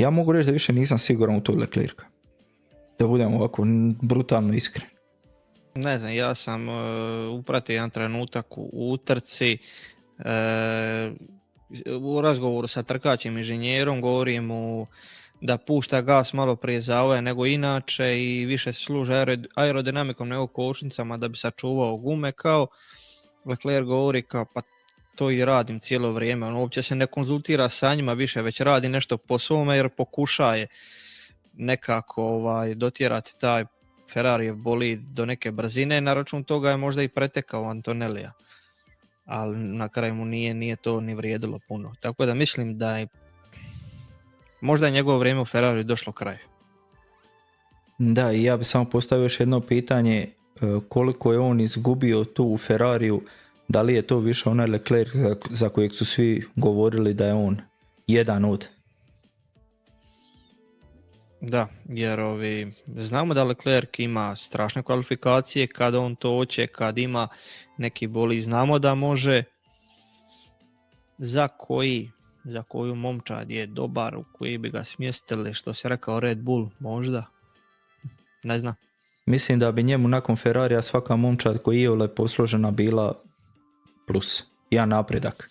Ja mogu reći da više nisam siguran u tog Leclerca. Da budem ovako brutalno iskren. Ne znam, ja sam upratio jedan trenutak u utrci, u razgovoru sa trkačim inženjerom govorim mu da pušta gas malo prije za ove nego inače i više se služi aerodinamikom nego kočnicama da bi sačuvao gume kao. Leclerc govori kao pa to i radim cijelo vrijeme, on uopće se ne konzultira sa njima više, već radi nešto po svome jer pokušaje nekako dotjerati taj Ferrarijev bolid do neke brzine, na račun toga je možda i pretekao Antonellija, ali na kraju mu nije to ni vrijedilo puno, tako da mislim da je možda je njegovo vrijeme u Ferrariju došlo kraju. Da, i ja bih samo postavio još jedno pitanje, koliko je on izgubio tu u Ferrariju, da li je to više onaj Leclerc za kojeg su svi govorili da je on jedan od? Da, jer znamo da Leclerc ima strašne kvalifikacije kad on to hoće, kad ima neki bolid, znamo da može, za koju momčad je dobar, u koji bi ga smjestili, što se rekao Red Bull, možda, ne znam. Mislim da bi njemu nakon Ferrarija svaka momčad koja je iole posložena bila plus, jedan napredak.